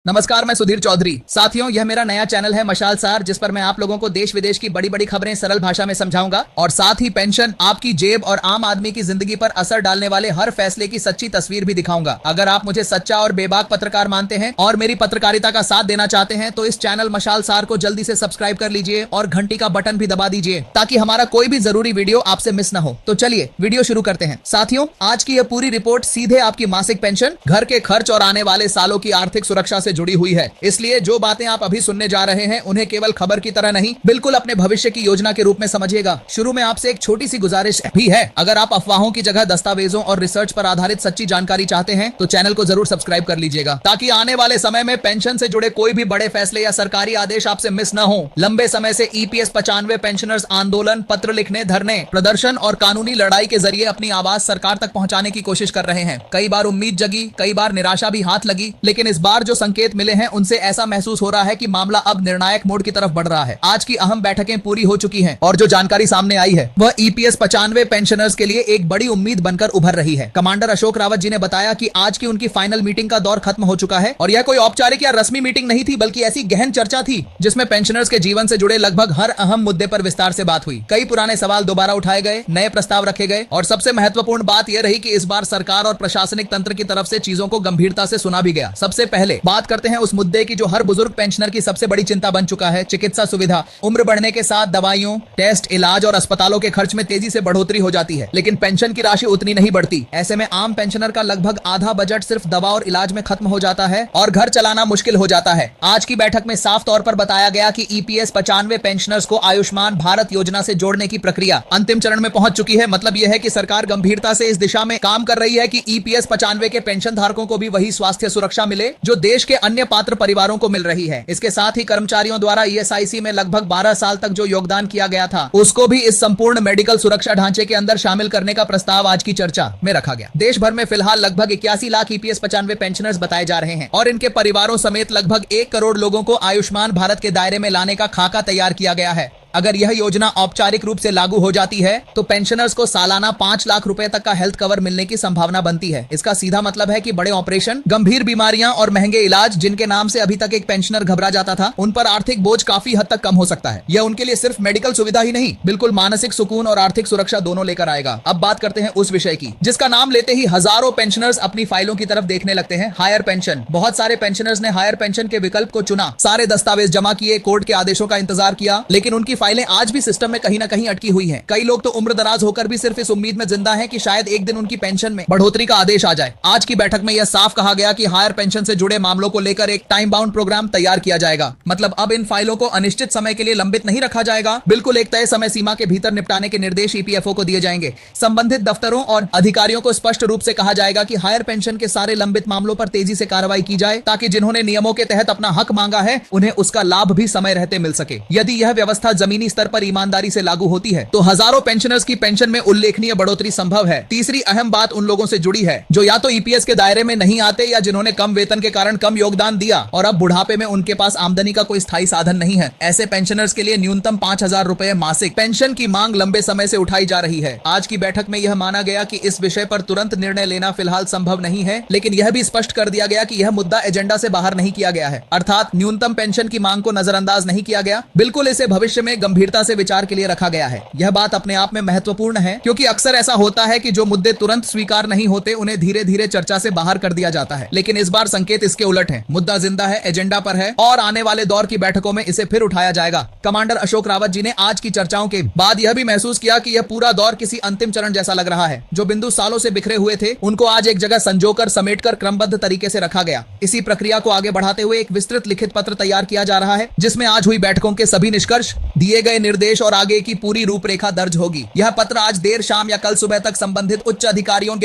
नमस्कार, मैं सुधीर चौधरी। साथियों, यह मेरा नया चैनल है मशाल सार, जिस पर मैं आप लोगों को देश विदेश की बड़ी बड़ी खबरें सरल भाषा में समझाऊंगा और साथ ही पेंशन, आपकी जेब और आम आदमी की जिंदगी पर असर डालने वाले हर फैसले की सच्ची तस्वीर भी दिखाऊंगा। अगर आप मुझे सच्चा और बेबाक पत्रकार मानते हैं और मेरी पत्रकारिता का साथ देना चाहते हैं तो इस चैनल मशाल सार को जल्दी से सब्सक्राइब कर लीजिए और घंटी का बटन भी दबा दीजिए ताकि हमारा कोई भी जरूरी वीडियो आपसे मिस न हो। तो चलिए वीडियो शुरू करते हैं। साथियों, आज की यह पूरी रिपोर्ट सीधे आपकी मासिक पेंशन, घर के खर्च और आने वाले सालों की आर्थिक सुरक्षा से जुड़ी हुई है। इसलिए जो बातें आप अभी सुनने जा रहे हैं उन्हें केवल खबर की तरह नहीं, बिल्कुल अपने भविष्य की योजना के रूप में समझिएगा। शुरू में आपसे एक छोटी सी गुजारिश भी है, अगर आप अफवाहों की जगह दस्तावेजों और रिसर्च पर आधारित सच्ची जानकारी चाहते हैं तो चैनल को जरूर सब्सक्राइब कर लीजिएगा ताकि आने वाले समय में पेंशन से जुड़े कोई भी बड़े फैसले या सरकारी आदेश आपसे मिस न हो। लंबे समय से ईपीएस 95 पेंशनर्स आंदोलन, पत्र लिखने, धरने, प्रदर्शन और कानूनी लड़ाई के जरिए अपनी आवाज सरकार तक पहुंचाने की कोशिश कर रहे हैं। कई बार उम्मीद जगी, कई बार निराशा भी हाथ लगी, लेकिन इस बार जो संकेत मिले हैं उनसे ऐसा महसूस हो रहा है कि मामला अब निर्णायक मोड़ की तरफ बढ़ रहा है। आज की अहम बैठकें पूरी हो चुकी हैं और जो जानकारी सामने आई है वह ईपीएस 95 पेंशनर्स के लिए एक बड़ी उम्मीद बनकर उभर रही है। कमांडर अशोक रावत जी ने बताया कि आज की उनकी फाइनल मीटिंग का दौर खत्म हो चुका है और यह कोई औपचारिक या रस्मी मीटिंग नहीं थी, बल्कि ऐसी गहन चर्चा थी जिसमें पेंशनर्स के जीवन से जुड़े लगभग हर अहम मुद्दे पर विस्तार से बात हुई। कई पुराने सवाल दोबारा उठाए गए, नए प्रस्ताव रखे गए और सबसे महत्वपूर्ण बात यह रही कि इस बार सरकार और प्रशासनिक तंत्र की तरफ से चीजों को गंभीरता से सुना भी गया। सबसे पहले बात करते हैं उस मुद्दे की जो हर बुजुर्ग पेंशनर की सबसे बड़ी चिंता बन चुका है, चिकित्सा सुविधा। उम्र बढ़ने के साथ दवाइयों, टेस्ट, इलाज और अस्पतालों के खर्च में तेजी से बढ़ोतरी हो जाती है, लेकिन पेंशन की राशि उतनी नहीं बढ़ती। ऐसे में आम पेंशनर का लगभग आधा बजट सिर्फ दवा और इलाज में खत्म हो जाता है और घर चलाना मुश्किल हो जाता है। आज की बैठक में साफ तौर पर बताया गया कि ईपीएस 95 पेंशनर्स को आयुष्मान भारत योजना से जोड़ने की प्रक्रिया अंतिम चरण में पहुंच चुकी है। मतलब यह है कि सरकार गंभीरता से इस दिशा में काम कर रही है कि ईपीएस 95 के पेंशन धारकों को भी वही स्वास्थ्य सुरक्षा मिले जो देश के अन्य पात्र परिवारों को मिल रही है। इसके साथ ही कर्मचारियों द्वारा ईएसआईसी में लगभग 12 साल तक जो योगदान किया गया था उसको भी इस संपूर्ण मेडिकल सुरक्षा ढांचे के अंदर शामिल करने का प्रस्ताव आज की चर्चा में रखा गया। देश भर में फिलहाल लगभग 81 लाख ईपीएस 95 पेंशनर्स बताए जा रहे हैं और इनके परिवारों समेत लगभग 1 करोड़ लोगों को आयुष्मान भारत के दायरे में लाने का खाका तैयार किया गया है। अगर यह योजना औपचारिक रूप से लागू हो जाती है तो पेंशनर्स को सालाना 5 लाख रुपए तक का हेल्थ कवर मिलने की संभावना बनती है। इसका सीधा मतलब है कि बड़े ऑपरेशन, गंभीर बीमारियां और महंगे इलाज जिनके नाम से अभी तक एक पेंशनर घबरा जाता था, उन पर आर्थिक बोझ काफी हद तक कम हो सकता है। यह उनके लिए सिर्फ मेडिकल सुविधा ही नहीं, बिल्कुल मानसिक सुकून और आर्थिक सुरक्षा दोनों लेकर आएगा। अब बात करते हैं उस विषय की जिसका नाम लेते ही हजारों पेंशनर्स अपनी फाइलों की तरफ देखने लगते हैं, हायर पेंशन। बहुत सारे पेंशनर्स ने हायर पेंशन के विकल्प को चुना, सारे दस्तावेज जमा किए, कोर्ट के आदेशों का इंतजार किया, लेकिन उनकी फाइलें आज भी में कहीं ना कहीं अटकी हुई हैं। कई लोग तो उम्र दराज होकर भी सिर्फ इस उम्मीद में जिंदा हैं कि शायद एक दिन उनकी पेंशन में बढ़ोतरी का आदेश आ जाए। आज की बैठक में यह साफ कहा गया कि हायर पेंशन से जुड़े मामलों को लेकर एक टाइम बाउंड प्रोग्राम तैयार किया जाएगा। मतलब अब इन फाइलों को अनिश्चित समय के लिए लंबित नहीं रखा जाएगा, बिल्कुल एक तय समय सीमा के भीतर निपटाने के निर्देश ईपीएफओ को दिए जाएंगे। संबंधित दफ्तरों और अधिकारियों को स्पष्ट रूप से कहा जाएगा कि हायर पेंशन के सारे लंबित मामलों पर तेजी से कार्रवाई की जाए ताकि जिन्होंने नियमों के तहत अपना हक मांगा है उन्हें उसका लाभ भी समय रहते मिल सके। यदि यह व्यवस्था जमीनी स्तर पर ईमानदारी से लागू होती है तो हजारों पेंशनर्स की पेंशन में उल्लेखनीय बढ़ोतरी संभव है। तीसरी अहम बात उन लोगों से जुड़ी है जो या तो ईपीएस के दायरे में नहीं आते या जिन्होंने कम वेतन के कारण कम योगदान दिया और अब बुढ़ापे में उनके पास आमदनी का कोई स्थायी साधन नहीं है। ऐसे पेंशनर्स के लिए न्यूनतम 5,000 रुपए मासिक पेंशन की मांग लंबे समय से उठाई जा रही है। आज की बैठक में यह माना गया कि इस विषय पर तुरंत निर्णय लेना फिलहाल संभव नहीं है, लेकिन यह भी स्पष्ट कर दिया गया कि यह मुद्दा एजेंडा से बाहर नहीं किया गया है। अर्थात न्यूनतम पेंशन की मांग को नजरअंदाज नहीं किया गया, बिल्कुल इसे भविष्य में गंभीरता से विचार के लिए रखा गया है। यह बात अपने आप में महत्वपूर्ण है क्योंकि अक्सर ऐसा होता है कि जो मुद्दे तुरंत स्वीकार नहीं होते उन्हें धीरे धीरे चर्चा से बाहर कर दिया जाता है, लेकिन इस बार संकेत इसके उलट है। मुद्दा जिंदा है, एजेंडा पर है और आने वाले दौर की बैठकों में इसे फिर उठाया जाएगा। कमांडर अशोक रावत जी ने आज की चर्चाओं के बाद यह भी महसूस किया कि यह पूरा दौर किसी अंतिम चरण जैसा लग रहा है। जो बिंदु सालों से बिखरे हुए थे उनको आज एक जगह संजोकर समेटकर क्रमबद्ध तरीके से रखा गया। इसी प्रक्रिया को आगे बढ़ाते हुए एक विस्तृत लिखित पत्र तैयार किया जा रहा है जिसमें आज हुई बैठकों के सभी निष्कर्ष, दिए गए निर्देश और आगे की पूरी रूपरेखा दर्ज होगी। यह पत्र आज देर शाम या कल सुबह तक संबंधित उच्च अधिकारियों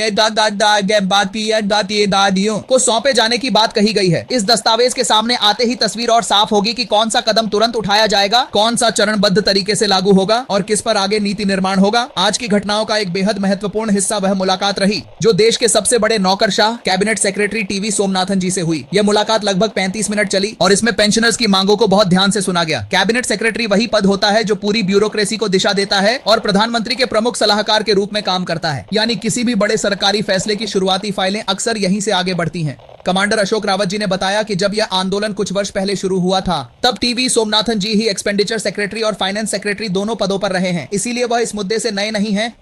को सौंपे जाने की बात कही गई है। इस दस्तावेज के सामने आते ही तस्वीर और साफ होगी कि कौन सा कदम तुरंत उठाया जाएगा, कौन सा चरणबद्ध तरीके से लागू होगा और किस पर आगे नीति निर्माण होगा। आज की घटनाओं का एक बेहद महत्वपूर्ण हिस्सा वह मुलाकात रही जो देश के सबसे बड़े नौकरशाह कैबिनेट सेक्रेटरी टीवी सोमनाथन जी से हुई। यह मुलाकात लगभग 35 मिनट चली और इसमें पेंशनर्स की मांगों को बहुत ध्यान से सुना गया। कैबिनेट सेक्रेटरी वही पद होता है जो पूरी ब्यूरोक्रेसी को दिशा देता है और प्रधानमंत्री के प्रमुख सलाहकार के रूप में काम करता है, यानी किसी भी बड़े सरकारी फैसले की शुरुआती फाइलें अक्सर यहीं से आगे बढ़ती हैं। कमांडर अशोक रावत जी ने बताया कि जब यह आंदोलन कुछ वर्ष पहले शुरू हुआ था तब टीवी सोमनाथन जी ही एक्सपेंडिचर सेक्रेटरी और फाइनेंस सेक्रेटरी दोनों पदों पर रहे हैं, इसीलिए वह इस मुद्दे से नए नहीं हैं।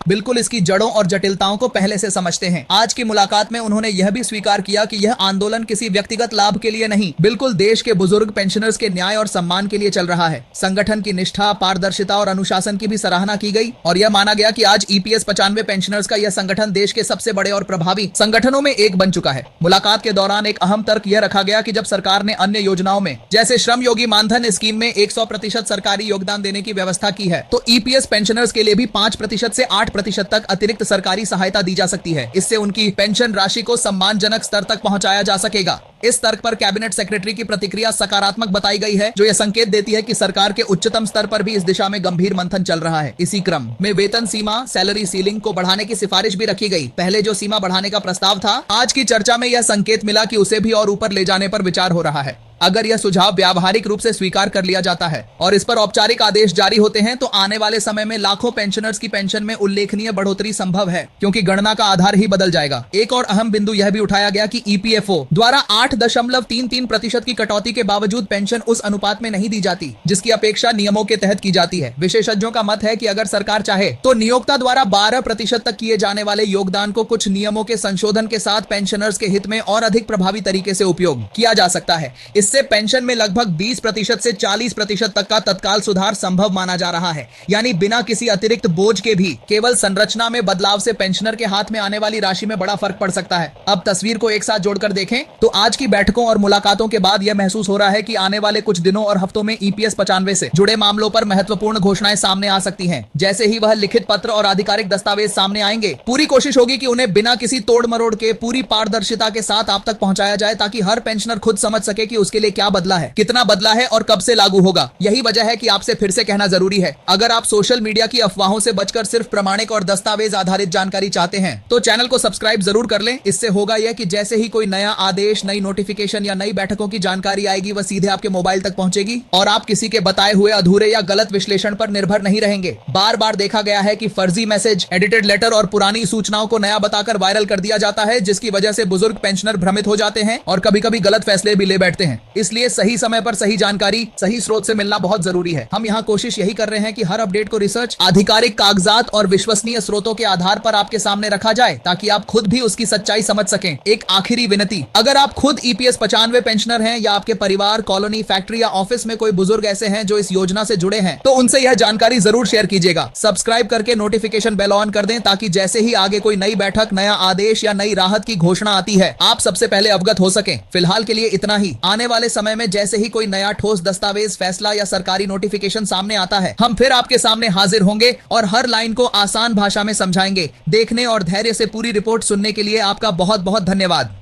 बिल्कुल इसकी जड़ों और जटिलताओं को पहले से समझते हैं। आज की मुलाकात में उन्होंने यह भी स्वीकार किया कि यह आंदोलन किसी व्यक्तिगत लाभ के लिए नहीं, बिल्कुल देश के बुजुर्ग पेंशनर्स के न्याय और सम्मान के लिए चल रहा है। संगठन की निष्ठा, पारदर्शिता और अनुशासन की भी सराहना की गई और यह माना गया कि आज ईपीएस 95 पेंशनर्स का यह संगठन देश के सबसे बड़े और प्रभावी संगठनों में एक बन चुका है। मुलाकात के दौरान एक अहम तर्क यह रखा गया कि जब सरकार ने अन्य योजनाओं में जैसे श्रम योगी मानधन स्कीम में 100% सरकारी योगदान देने की व्यवस्था की है, तो ईपीएस पेंशनर्स के लिए भी 5% से 8% तक अतिरिक्त सरकारी सहायता दी जा सकती है। इससे उनकी पेंशन राशि को सम्मानजनक स्तर तक पहुंचाया जा सकेगा। इस तर्क पर कैबिनेट सेक्रेटरी की प्रतिक्रिया सकारात्मक बताई गई है, जो यह संकेत देती है कि सरकार के उच्चतम स्तर पर भी इस दिशा में गंभीर मंथन चल रहा है। इसी क्रम में वेतन सीमा, सैलरी सीलिंग को बढ़ाने की सिफारिश भी रखी गई। पहले जो सीमा बढ़ाने का प्रस्ताव था, आज की चर्चा में यह संकेत मिला कि उसे भी और ऊपर ले जाने पर विचार हो रहा है। अगर यह सुझाव व्यावहारिक रूप से स्वीकार कर लिया जाता है और इस पर औपचारिक आदेश जारी होते हैं, तो आने वाले समय में लाखों पेंशनर्स की पेंशन में उल्लेखनीय बढ़ोतरी संभव है, क्योंकि गणना का आधार ही बदल जाएगा। एक और अहम बिंदु यह भी उठाया गया कि ईपीएफओ द्वारा 8.33% की कटौती के बावजूद पेंशन उस अनुपात में नहीं दी जाती जिसकी अपेक्षा नियमों के तहत की जाती है। विशेषज्ञों का मत है कि अगर सरकार चाहे तो नियोक्ता द्वारा 12% तक किए जाने वाले योगदान को कुछ नियमों के संशोधन के साथ पेंशनर्स के हित में और अधिक प्रभावी तरीके से उपयोग किया जा सकता है। इससे पेंशन में लगभग 20% से 40% तक का तत्काल सुधार संभव माना जा रहा है। यानी बिना किसी अतिरिक्त बोझ के भी केवल संरचना में बदलाव से पेंशनर के हाथ में आने वाली राशि में बड़ा फर्क पड़ सकता है। अब तस्वीर को एक साथ जोड़कर देखें तो आज की बैठकों और मुलाकातों के बाद यह महसूस हो रहा है कि आने वाले कुछ दिनों और हफ्तों में ईपीएस 95 से जुड़े मामलों पर महत्वपूर्ण घोषणाएं सामने आ सकती हैं। जैसे ही वह लिखित पत्र और आधिकारिक दस्तावेज सामने आएंगे, पूरी कोशिश होगी कि उन्हें बिना किसी तोड़ मरोड़ के पूरी पारदर्शिता के साथ आप तक पहुंचाया जाए, ताकि हर पेंशनर खुद समझ सके कि उसके लिए क्या बदला है, कितना बदला है और कब से लागू होगा। यही वजह है कि आपसे फिर से कहना जरूरी है, अगर आप सोशल मीडिया की अफवाहों से बचकर सिर्फ प्रमाणिक और दस्तावेज आधारित जानकारी चाहते हैं तो चैनल को सब्सक्राइब जरूर कर लें। इससे होगा यह कि जैसे ही कोई नया आदेश, नई नोटिफिकेशन या नई बैठकों की जानकारी आएगी, वह सीधे आपके मोबाइल तक पहुंचेगी और आप किसी के बताए हुए अधूरे या गलत विश्लेषण पर निर्भर नहीं रहेंगे। बार बार देखा गया है कि फर्जी मैसेज, एडिटेड लेटर और पुरानी सूचनाओं को नया बताकर वायरल कर दिया जाता है, जिसकी वजह से बुजुर्ग पेंशनर भ्रमित हो जाते हैं और कभी कभी गलत फैसले भी ले बैठते हैं। इसलिए सही समय पर सही जानकारी सही स्रोत से मिलना बहुत जरूरी है। हम यहाँ कोशिश यही कर रहे हैं कि हर अपडेट को रिसर्च, आधिकारिक कागजात और विश्वसनीय स्रोतों के आधार पर आपके सामने रखा जाए, ताकि आप खुद भी उसकी सच्चाई समझ सकें। एक आखिरी विनती, अगर आप खुद ईपीएस 95 पेंशनर हैं या आपके परिवार, कॉलोनी, फैक्ट्री या ऑफिस में कोई बुजुर्ग ऐसे हैं जो इस योजना से जुड़े हैं, तो उनसे यह जानकारी जरूर शेयर कीजिएगा। सब्सक्राइब करके नोटिफिकेशन बेल ऑन कर दें, ताकि जैसे ही आगे कोई नई बैठक, नया आदेश या नई राहत की घोषणा आती है, आप सबसे पहले अवगत हो सकें। फिलहाल के लिए इतना ही। आने वाले समय में जैसे ही कोई नया ठोस दस्तावेज, फैसला या सरकारी नोटिफिकेशन सामने आता है, हम फिर आपके सामने हाजिर होंगे और हर लाइन को आसान भाषा में समझाएंगे। देखने और धैर्य से पूरी रिपोर्ट सुनने के लिए आपका बहुत बहुत धन्यवाद।